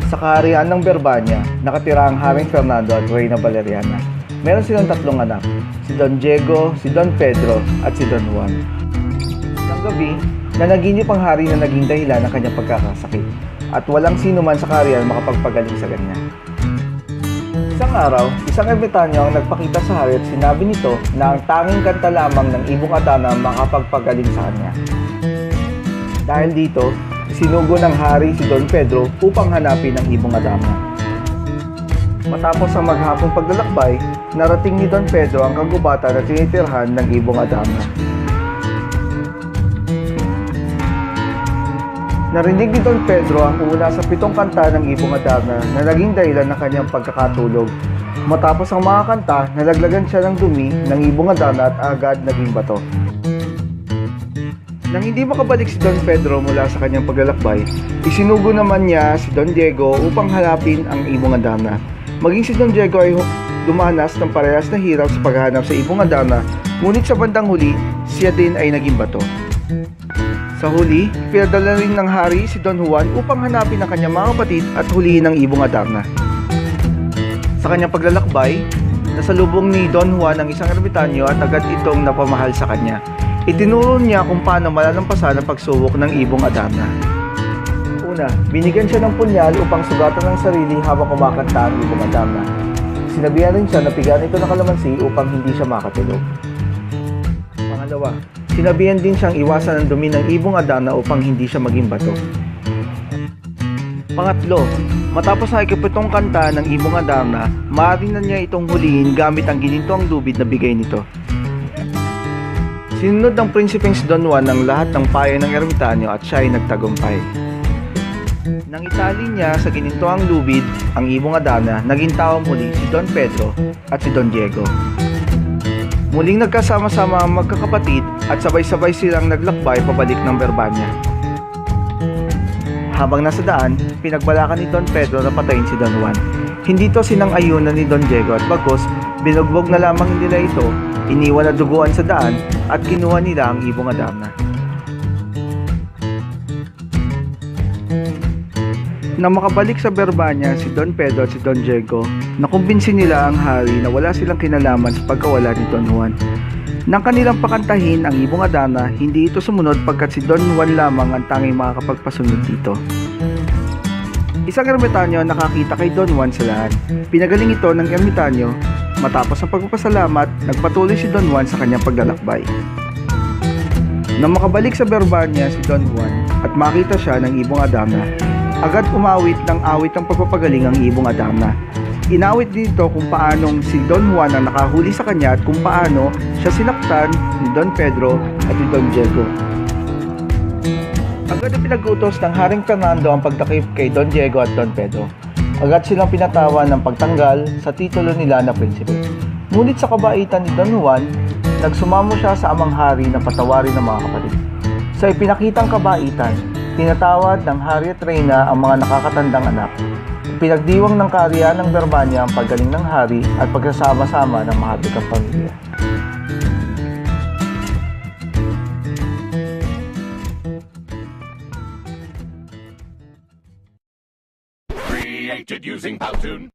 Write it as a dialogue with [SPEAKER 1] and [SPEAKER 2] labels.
[SPEAKER 1] Sa kaharian ng Berbanya, nakatira ang Haring Fernando at Reyna Valeriana. Meron silang tatlong anak, si Don Diego, si Don Pedro at si Don Juan. Isang gabi, nanaginip ang hari na naging dahilan ng kanyang pagkakasakit at walang sino man sa kaharian makapagpagaling sa kanya. Isang araw, isang ermitanyo ang nagpakita sa hari at sinabi nito na ang tanging kanta lamang ng Ibong Adana ang makapagpagaling sa kanya. Dahil dito, sinugo ng hari si Don Pedro upang hanapin ang Ibong Adana. Matapos ang maghapong paglalakbay, narating ni Don Pedro ang kagubatan na tinitirhan ng Ibong Adana. Narinig ni Don Pedro ang una sa 7 kanta ng Ibong Adana na naging dahilan ng kanyang pagkakatulog. Matapos ang mga kanta, nalaglagan siya ng dumi ng Ibong Adana at agad naging bato. Nang hindi makabalik si Don Pedro mula sa kanyang paglalakbay, isinugo naman niya si Don Diego upang hanapin ang Ibong Adana. Maging si Don Diego ay dumanas ng parehas na hirap sa paghahanap sa Ibong Adana, ngunit sa bandang huli, siya din ay naging bato. Sa huli, pinadala rin ng hari si Don Juan upang hanapin ang kanyang mga kapatid at hulihin ang Ibong Adana. Sa kanyang paglalakbay, nasalubong ni Don Juan ang isang ermitanyo at agad itong napamahal sa kanya. Itinuro niya kung paano malalampasan ang pagsubok ng Ibong Adana. Una, binigyan siya ng punyal upang sugatan ng sarili habang kumakanta ang Ibong Adana. Sinabihan rin siya na pigaan ito ng kalamansi upang hindi siya makatulog. Pangalawa, sinabihan din siyang iwasan ang dumi ng Ibong Adana upang hindi siya maging bato. Pangatlo, matapos ang ikapitong kanta ng Ibong Adana, maaari na niya itong hulihin gamit ang ginintoang lubid na bigay nito. Sinunod ng prinsipeng si Don Juan ang lahat ng payo ng ermitanyo at siya ay nagtagumpay. Nang itali niya sa ginintoang lubid ang Ibong Adana, naging tao muli si Don Pedro at si Don Diego. Muling nagkasama-sama ang magkakapatid at sabay-sabay silang naglakbay pabalik ng Berbanya. Habang nasa daan, pinagbalakan ni Don Pedro na patayin si Don Juan. Hindi to sinang-ayunan ni Don Diego at bagkus, binugbog na lamang nila ito, iniwan na duguan sa daan at kinuha nila ang Ibong Adana. Nang makabalik sa Berbanya si Don Pedro at si Don Diego, nakumbinsi nila ang hari na wala silang kinalaman sa pagkawala ni Don Juan. Nang kanilang pakantahin ang Ibong Adana, hindi ito sumunod pagkat si Don Juan lamang ang tanging makakapagpasunod dito. Isang ermitanyo ang nakakita kay Don Juan sa daan. Pinagaling ito ng ermitanyo. Matapos ang pagpapasalamat, nagpatuloy si Don Juan sa kanyang paglalakbay. Nang makabalik sa Berbanya si Don Juan at makita siya ng Ibong Adana, agad umawit ng awit ng pagpapagaling ang Ibong Adana. Inawit dito kung paanong si Don Juan ang nakahuli sa kanya at kung paano siya sinaktan ni Don Pedro at ni Don Diego. Agad na pinag-utos ng Haring Fernando ang pagtakip kay Don Diego at Don Pedro. Agad silang pinatawan ng pagtanggal sa titulo nila na prinsipe. Ngunit sa kabaitan ni Don Juan, nagsumamo siya sa amang hari na patawarin ng mga kapatid. Sa ipinakitang kabaitan, tinatawad ng hari at reyna ang mga nakakatandang anak. Pinagdiwang ng kaharian ng Berbanya ang paggaling ng hari at pagsasama-sama ng mahabikang pamilya.
[SPEAKER 2] Created using Powtoon.